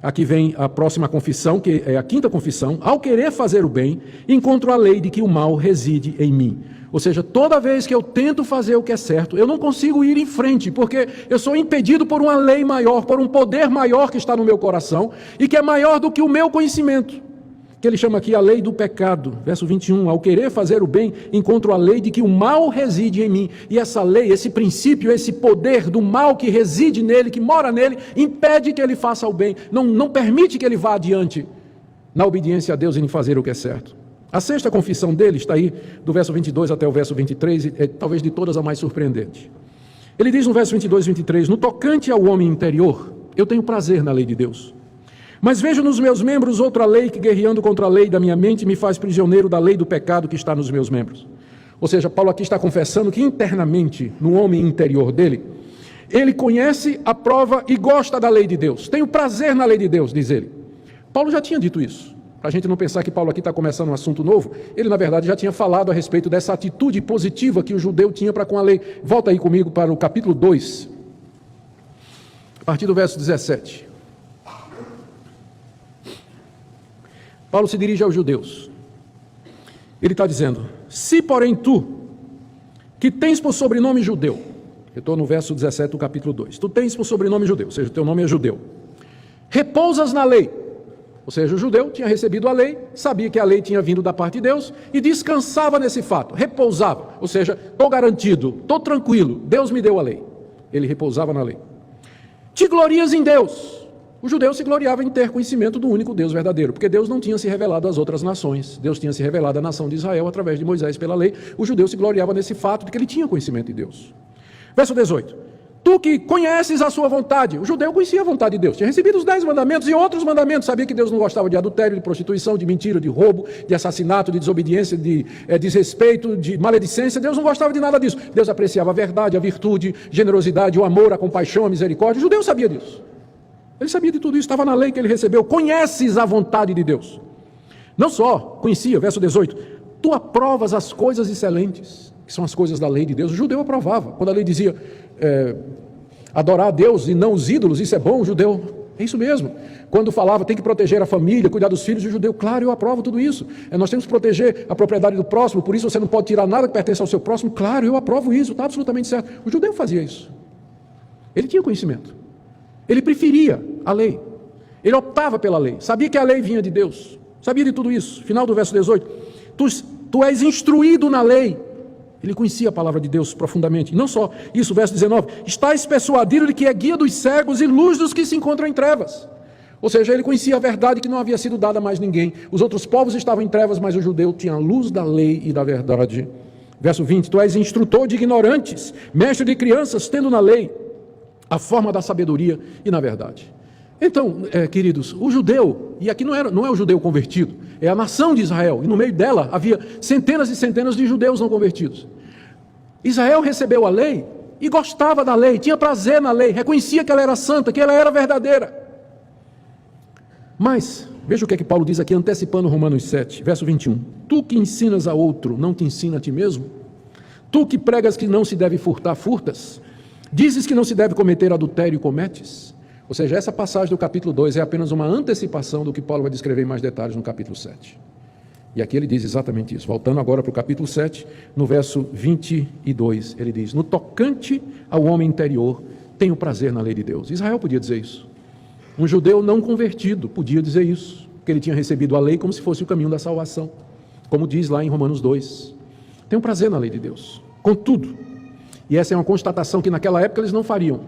Aqui vem a próxima confissão, que é a quinta confissão. Ao querer fazer o bem, encontro a lei de que o mal reside em mim. Ou seja, toda vez que eu tento fazer o que é certo, eu não consigo ir em frente, porque eu sou impedido por uma lei maior, por um poder maior que está no meu coração, e que é maior do que o meu conhecimento, que ele chama aqui a lei do pecado. Verso 21, ao querer fazer o bem, encontro a lei de que o mal reside em mim. E essa lei, esse princípio, esse poder do mal que reside nele, que mora nele, impede que ele faça o bem, não permite que ele vá adiante na obediência a Deus e em fazer o que é certo. A sexta confissão dele está aí, do verso 22 até o verso 23, e é talvez de todas a mais surpreendente. Ele diz no verso 22 e 23, no tocante ao homem interior, eu tenho prazer na lei de Deus. Mas vejo nos meus membros outra lei que, guerreando contra a lei da minha mente, me faz prisioneiro da lei do pecado que está nos meus membros. Ou seja, Paulo aqui está confessando que internamente, no homem interior dele, ele conhece, aprova e gosta da lei de Deus. Tenho prazer na lei de Deus, diz ele. Paulo já tinha dito isso. Para a gente não pensar que Paulo aqui está começando um assunto novo, ele na verdade já tinha falado a respeito dessa atitude positiva que o judeu tinha para com a lei. Volta aí comigo para o capítulo 2, a partir do verso 17. Paulo se dirige aos judeus. Ele está dizendo, se porém tu, que tens por sobrenome judeu, eu estou no verso 17 do capítulo 2, tu tens por sobrenome judeu, ou seja, o teu nome é judeu, repousas na lei, ou seja, o judeu tinha recebido a lei, sabia que a lei tinha vindo da parte de Deus e descansava nesse fato, repousava, ou seja, estou garantido, estou tranquilo, Deus me deu a lei. Ele repousava na lei. Te glorias em Deus. O judeu se gloriava em ter conhecimento do único Deus verdadeiro, porque Deus não tinha se revelado às outras nações, Deus tinha se revelado à nação de Israel através de Moisés pela lei. O judeu se gloriava nesse fato de que ele tinha conhecimento de Deus. Verso 18. Tu que conheces a sua vontade. O judeu conhecia a vontade de Deus, tinha recebido os 10 mandamentos e outros mandamentos, sabia que Deus não gostava de adultério, de prostituição, de mentira, de roubo, de assassinato, de desobediência, de desrespeito, de maledicência. Deus não gostava de nada disso. Deus apreciava a verdade, a virtude, generosidade, o amor, a compaixão, a misericórdia. O judeu sabia disso. Ele sabia de tudo isso, estava na lei que ele recebeu. Conheces a vontade de Deus. Não só conhecia, verso 18, tu aprovas as coisas excelentes, que são as coisas da lei de Deus. O judeu aprovava. Quando a lei dizia adorar a Deus e não os ídolos, isso é bom, o judeu, é isso mesmo. Quando falava, tem que proteger a família, cuidar dos filhos, o judeu, claro, eu aprovo tudo isso. Nós temos que proteger a propriedade do próximo, por isso você não pode tirar nada que pertence ao seu próximo, claro, eu aprovo isso, está absolutamente certo. O judeu fazia isso. Ele tinha conhecimento. Ele preferia a lei. Ele optava pela lei. Sabia que a lei vinha de Deus. Sabia de tudo isso. Final do verso 18. Tu és instruído na lei. Ele conhecia a palavra de Deus profundamente. E não só isso, verso 19. Estás persuadido de que é guia dos cegos e luz dos que se encontram em trevas. Ou seja, ele conhecia a verdade que não havia sido dada a mais ninguém. Os outros povos estavam em trevas, mas o judeu tinha a luz da lei e da verdade. Verso 20. Tu és instrutor de ignorantes, mestre de crianças, tendo na lei a forma da sabedoria e na verdade. Então, queridos, o judeu, e aqui não é o judeu convertido, é a nação de Israel, e no meio dela havia centenas e centenas de judeus não convertidos. Israel recebeu a lei e gostava da lei, tinha prazer na lei, reconhecia que ela era santa, que ela era verdadeira. Mas, veja o que é que Paulo diz aqui, antecipando Romanos 7, verso 21. Tu que ensinas a outro, não te ensina a ti mesmo? Tu que pregas que não se deve furtar, furtas? Dizes que não se deve cometer adultério e cometes? Ou seja, essa passagem do capítulo 2 é apenas uma antecipação do que Paulo vai descrever em mais detalhes no capítulo 7. E aqui ele diz exatamente isso. Voltando agora para o capítulo 7, no verso 22, ele diz, no tocante ao homem interior, tenho prazer na lei de Deus. Israel podia dizer isso. Um judeu não convertido podia dizer isso, porque ele tinha recebido a lei como se fosse o caminho da salvação. Como diz lá em Romanos 2. Tenho prazer na lei de Deus. Contudo, e essa é uma constatação que naquela época eles não fariam,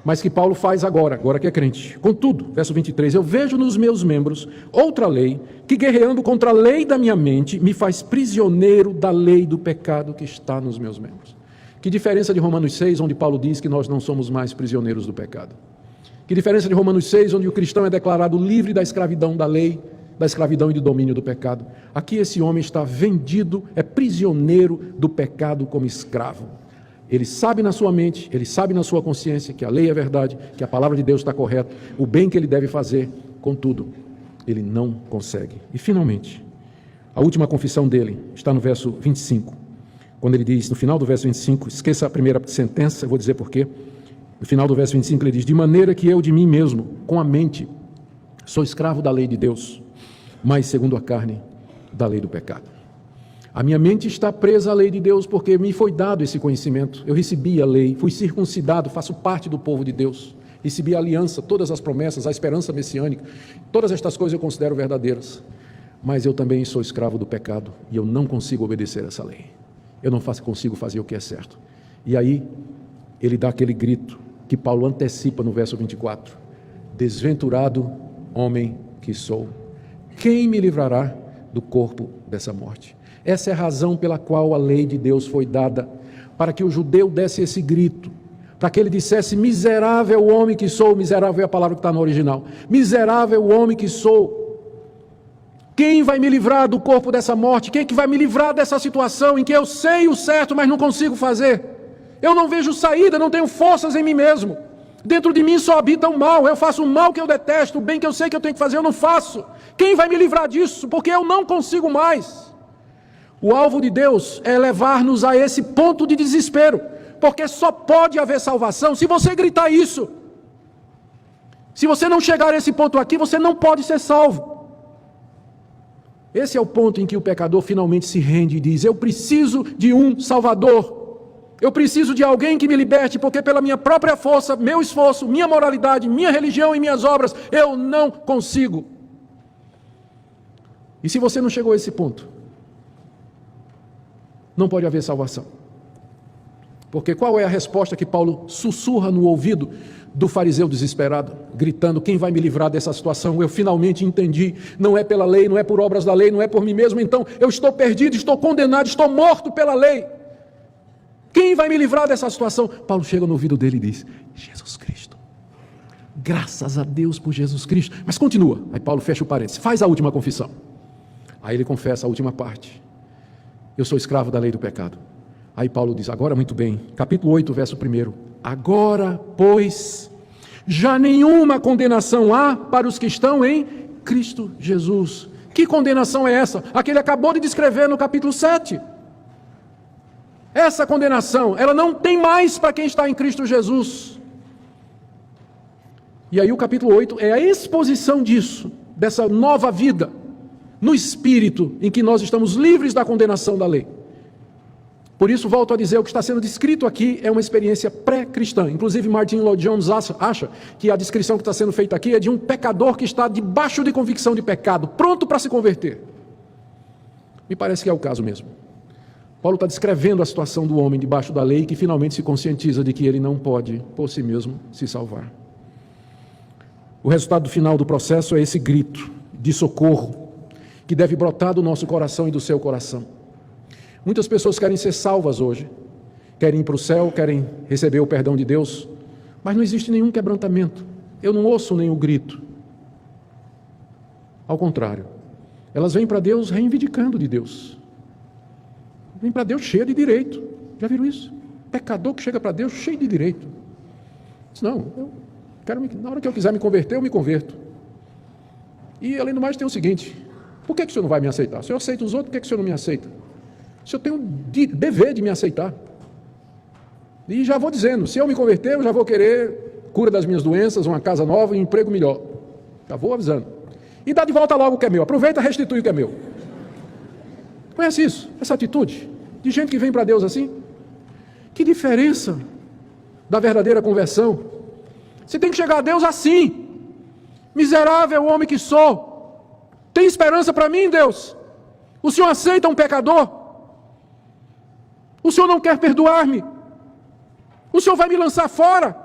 mas que Paulo faz agora que é crente. Contudo, verso 23, eu vejo nos meus membros outra lei, que guerreando contra a lei da minha mente, me faz prisioneiro da lei do pecado que está nos meus membros. Que diferença de Romanos 6, onde Paulo diz que nós não somos mais prisioneiros do pecado. Que diferença de Romanos 6, onde o cristão é declarado livre da escravidão da lei, da escravidão e do domínio do pecado. Aqui esse homem está vendido, é prisioneiro do pecado como escravo. Ele sabe na sua mente, ele sabe na sua consciência que a lei é verdade, que a palavra de Deus está correta, o bem que ele deve fazer, contudo, ele não consegue. E finalmente, a última confissão dele está no verso 25, quando ele diz, no final do verso 25, esqueça a primeira sentença, eu vou dizer por quê. No final do verso 25 ele diz, de maneira que eu de mim mesmo, com a mente, Sou escravo da lei de Deus, mas segundo a carne, da lei do pecado. A minha mente está presa à lei de Deus porque me foi dado esse conhecimento. Eu recebi a lei, fui circuncidado, faço parte do povo de Deus. Recebi a aliança, todas as promessas, a esperança messiânica. Todas estas coisas eu considero verdadeiras. Mas eu também sou escravo do pecado e eu não consigo obedecer essa lei. Eu não consigo fazer o que é certo. E aí, ele dá aquele grito que Paulo antecipa no verso 24. Desventurado homem que sou, quem me livrará do corpo dessa morte? Essa é a razão pela qual a lei de Deus foi dada, para que o judeu desse esse grito, para que ele dissesse: miserável homem que sou. Miserável é a palavra que está no original. Miserável homem que sou. Quem vai me livrar do corpo dessa morte? Quem é que vai me livrar dessa situação em que eu sei o certo, mas não consigo fazer? Eu não vejo saída, não tenho forças em mim mesmo. Dentro de mim só habita o mal. Eu faço o mal que eu detesto, o bem que eu sei que eu tenho que fazer, eu não faço. Quem vai me livrar disso? Porque eu não consigo mais. O alvo de Deus é levar-nos a esse ponto de desespero, porque só pode haver salvação se você gritar isso. Se você não chegar a esse ponto aqui, você não pode ser salvo. Esse é o ponto em que o pecador finalmente se rende e diz: eu preciso de um Salvador. Eu preciso de alguém que me liberte, porque pela minha própria força, meu esforço, minha moralidade, minha religião e minhas obras, eu não consigo. E se você não chegou a esse ponto, não pode haver salvação. Porque qual é a resposta que Paulo sussurra no ouvido do fariseu desesperado, gritando: quem vai me livrar dessa situação? Eu finalmente entendi, não é pela lei, não é por obras da lei, não é por mim mesmo, então eu estou perdido, estou condenado, estou morto pela lei. Quem vai me livrar dessa situação? Paulo chega no ouvido dele e diz: Jesus Cristo. Graças a Deus por Jesus Cristo. Mas continua, aí Paulo fecha o parênteses, faz a última confissão. Aí ele confessa a última parte: eu sou escravo da lei do pecado. Aí Paulo diz: agora muito bem, capítulo 8, verso 1. Agora, pois, já nenhuma condenação há para os que estão em Cristo Jesus. Que condenação é essa? A que ele acabou de descrever no capítulo 7. Essa condenação, ela não tem mais para quem está em Cristo Jesus. E aí o capítulo 8 é a exposição disso, dessa nova vida, no Espírito, em que nós estamos livres da condenação da lei. Por isso, volto a dizer, o que está sendo descrito aqui é uma experiência pré-cristã. Inclusive, Martin Lloyd-Jones acha que a descrição que está sendo feita aqui é de um pecador que está debaixo de convicção de pecado, pronto para se converter. Me parece que é o caso mesmo. Paulo está descrevendo a situação do homem debaixo da lei, que finalmente se conscientiza de que ele não pode, por si mesmo, se salvar. O resultado final do processo é esse grito de socorro, que deve brotar do nosso coração e do seu coração. Muitas pessoas querem ser salvas hoje, querem ir para o céu, querem receber o perdão de Deus, mas não existe nenhum quebrantamento. Eu não ouço nenhum grito. Ao contrário, elas vêm para Deus reivindicando de Deus. Vem para Deus cheio de direito. Já viram isso? Pecador que chega para Deus cheio de direito. Diz: não, eu quero na hora que eu quiser me converter, eu me converto. E além do mais tem o seguinte: por que o senhor não vai me aceitar? Se eu aceito os outros, por que o senhor não me aceita? O senhor tem um dever de me aceitar. E já vou dizendo, se eu me converter, eu já vou querer cura das minhas doenças, uma casa nova, um emprego melhor. Já vou avisando. E dá de volta logo o que é meu. Aproveita e restitui o que é meu. Conhece isso? Essa atitude de gente que vem para Deus assim? Que diferença da verdadeira conversão. Você tem que chegar a Deus assim: miserável homem que sou, tem esperança para mim, Deus? O Senhor aceita um pecador? O Senhor não quer perdoar-me? O Senhor vai me lançar fora?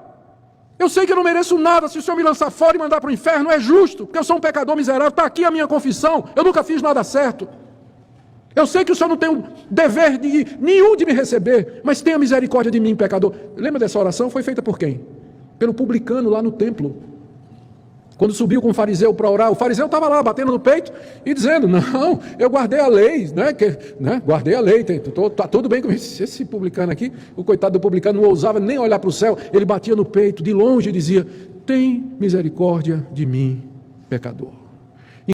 Eu sei que eu não mereço nada. Se o Senhor me lançar fora e mandar para o inferno, é justo, porque eu sou um pecador miserável. Está aqui a minha confissão, eu nunca fiz nada certo. Eu sei que o Senhor não tem dever nenhum de me receber, mas tenha misericórdia de mim, pecador. Lembra dessa oração? Foi feita por quem? Pelo publicano lá no templo. Quando subiu com o fariseu para orar, o fariseu estava lá batendo no peito e dizendo: não, eu guardei a lei, guardei a lei, está tudo bem com isso. Esse publicano aqui, o coitado do publicano não ousava nem olhar para o céu, ele batia no peito de longe e dizia: tem misericórdia de mim, pecador.